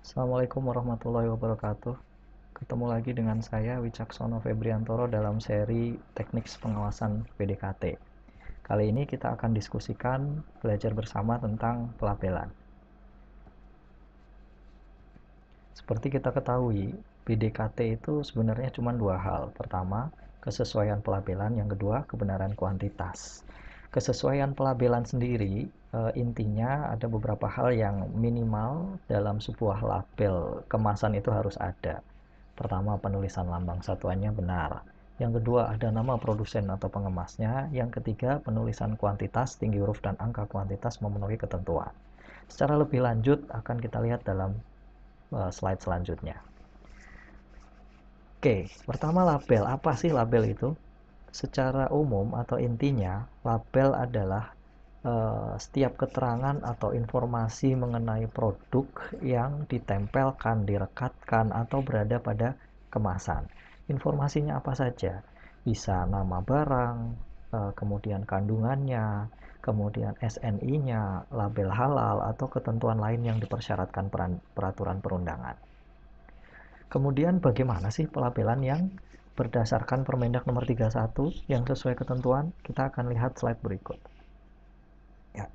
Assalamualaikum warahmatullahi wabarakatuh. Ketemu lagi dengan saya Wicaksono Febriantoro dalam seri Teknik Pengawasan PDKT. Kali ini kita akan diskusikan belajar bersama tentang pelabelan. Seperti kita ketahui, PDKT itu sebenarnya cuma dua hal. Pertama, kesesuaian pelabelan, yang kedua, kebenaran kuantitas. Kesesuaian pelabelan sendiri intinya ada beberapa hal yang minimal dalam sebuah label kemasan itu harus ada. Pertama, penulisan lambang satuannya benar. Yang kedua, ada nama produsen atau pengemasnya. Yang ketiga, penulisan kuantitas, tinggi huruf dan angka kuantitas memenuhi ketentuan. Secara lebih lanjut akan kita lihat dalam slide selanjutnya. Oke, pertama label. Apa sih label itu? Secara umum atau intinya, label adalah setiap keterangan atau informasi mengenai produk yang ditempelkan, direkatkan, atau berada pada kemasan. Informasinya apa saja? Bisa nama barang, kemudian kandungannya, kemudian SNI-nya, label halal, atau ketentuan lain yang dipersyaratkan peraturan perundangan. Kemudian bagaimana sih pelabelan yang berdasarkan Permendak nomor 31 yang sesuai ketentuan? Kita akan lihat slide berikut. Ya.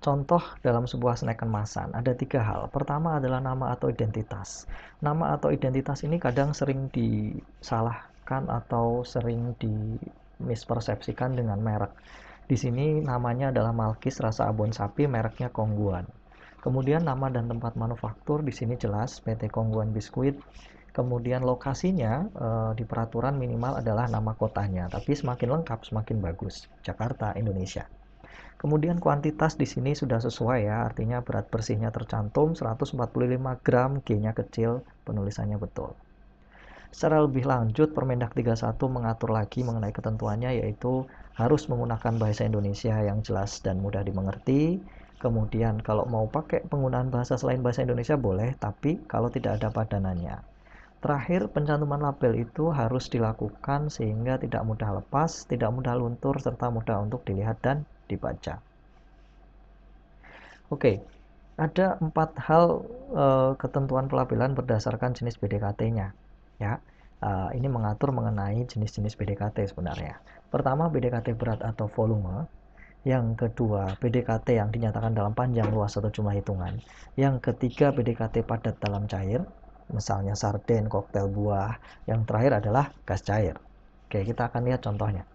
Contoh dalam sebuah snack kemasan ada tiga hal. Pertama adalah nama atau identitas. Nama atau identitas ini kadang sering disalahkan atau sering dimispersepsikan dengan merek. Di sini namanya adalah Malkis rasa abon sapi, mereknya Kongguan. Kemudian nama dan tempat manufaktur di sini jelas PT Kongguan Biskuit. Kemudian lokasinya di peraturan minimal adalah nama kotanya, tapi semakin lengkap semakin bagus. Jakarta, Indonesia. Kemudian kuantitas di sini sudah sesuai ya, artinya berat bersihnya tercantum 145 gram, G-nya kecil, penulisannya betul. Secara lebih lanjut, Permendak 31 mengatur lagi mengenai ketentuannya, yaitu harus menggunakan bahasa Indonesia yang jelas dan mudah dimengerti. Kemudian kalau mau pakai penggunaan bahasa selain bahasa Indonesia boleh, tapi kalau tidak ada padanannya. Terakhir, pencantuman label itu harus dilakukan sehingga tidak mudah lepas, tidak mudah luntur, serta mudah untuk dilihat dan dibaca. Oke, ada 4 hal ketentuan pelabelan berdasarkan jenis BDKT-nya. Ya, ini mengatur mengenai jenis-jenis BDKT sebenarnya. Pertama, BDKT berat atau volume. Yang kedua, BDKT yang dinyatakan dalam panjang, luas, atau jumlah hitungan. Yang ketiga, BDKT padat dalam cair, misalnya sarden, koktail buah. Yang terakhir adalah gas cair. Oke, kita akan lihat contohnya.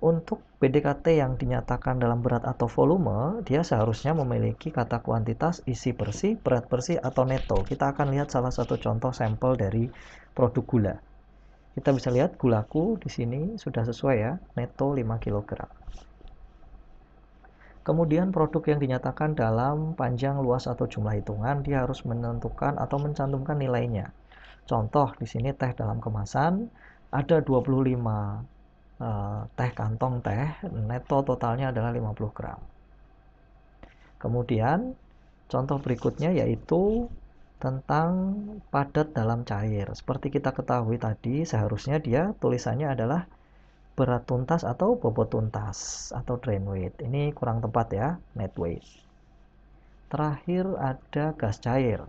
Untuk PDKT yang dinyatakan dalam berat atau volume, dia seharusnya memiliki kata kuantitas, isi bersih, berat bersih, atau neto. Kita akan lihat salah satu contoh sampel dari produk gula. Kita bisa lihat gulaku di sini sudah sesuai ya, neto 5 kg. Kemudian produk yang dinyatakan dalam panjang, luas, atau jumlah hitungan, dia harus menentukan atau mencantumkan nilainya. Contoh di sini teh dalam kemasan ada 25 teh kantong teh, neto totalnya adalah 50 gram. Kemudian contoh berikutnya yaitu tentang padat dalam cair. Seperti kita ketahui tadi, seharusnya dia tulisannya adalah berat tuntas atau bobot tuntas atau drain weight. Ini kurang tepat ya, net weight. Terakhir ada gas cair.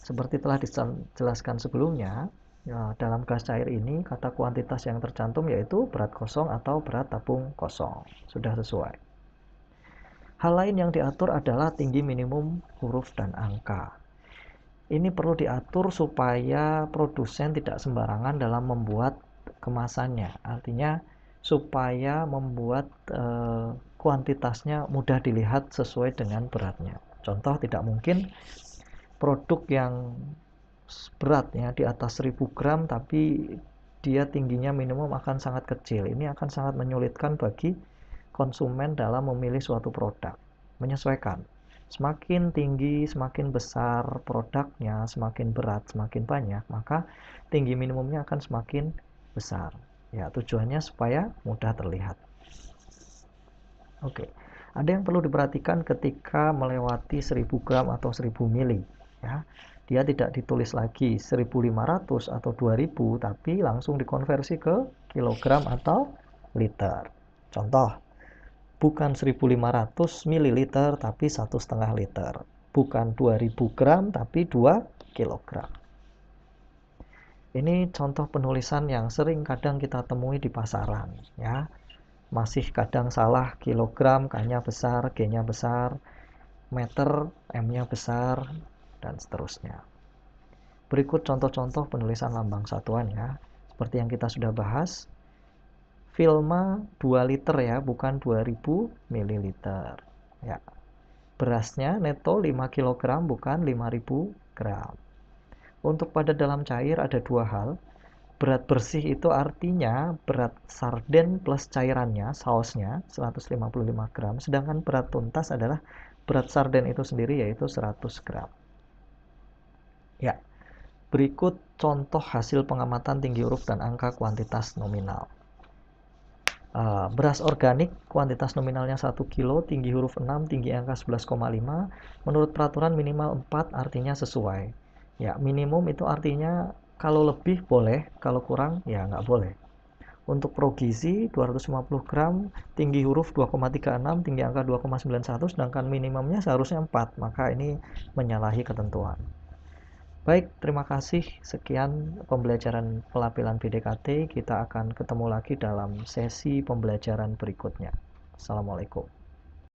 Seperti telah dijelaskan sebelumnya, ya, dalam gas cair ini kata kuantitas yang tercantum yaitu berat kosong atau berat tabung kosong. Sudah sesuai. Hal lain yang diatur adalah tinggi minimum huruf dan angka. Ini perlu diatur supaya produsen tidak sembarangan dalam membuat kemasannya. Artinya supaya membuat kuantitasnya mudah dilihat sesuai dengan beratnya. Contoh, tidak mungkin produk yang beratnya di atas 1000 gram tapi dia tingginya minimum akan sangat kecil. Ini akan sangat menyulitkan bagi konsumen dalam memilih suatu produk. Menyesuaikan. Semakin tinggi, semakin besar produknya, semakin berat, semakin banyak, maka tinggi minimumnya akan semakin besar. Ya, tujuannya supaya mudah terlihat. Oke. Ada yang perlu diperhatikan ketika melewati 1000 gram atau 1000 mili, ya. Dia tidak ditulis lagi 1500 atau 2000, tapi langsung dikonversi ke kilogram atau liter. Contoh, bukan 1.500 ml tapi 1,5 liter, bukan 2.000 gram tapi 2 kilogram. Ini contoh penulisan yang sering kadang kita temui di pasaran, ya. Masih kadang salah kilogram, K-nya besar, G-nya besar, meter, M-nya besar, dan seterusnya. Berikut contoh-contoh penulisan lambang satuan ya. Seperti yang kita sudah bahas, Vilma 2 liter ya, bukan 2000 ml. Ya. Berasnya neto 5 kg bukan 5.000 gram. Untuk pada dalam cair ada dua hal. Berat bersih itu artinya berat sarden plus cairannya, sausnya 155 gram, sedangkan berat tuntas adalah berat sarden itu sendiri yaitu 100 gram. Ya. Berikut contoh hasil pengamatan tinggi huruf dan angka kuantitas nominal. Beras organik kuantitas nominalnya 1 kilo, tinggi huruf 6, tinggi angka 11,5. Menurut peraturan minimal 4 artinya sesuai. Ya, minimum itu artinya kalau lebih boleh, kalau kurang ya nggak boleh. Untuk progizi 250 gram, tinggi huruf 2,36, tinggi angka 2,91, sedangkan minimumnya seharusnya 4, maka ini menyalahi ketentuan. Baik, terima kasih. Sekian pembelajaran pelabelan PDKT. Kita akan ketemu lagi dalam sesi pembelajaran berikutnya. Assalamualaikum.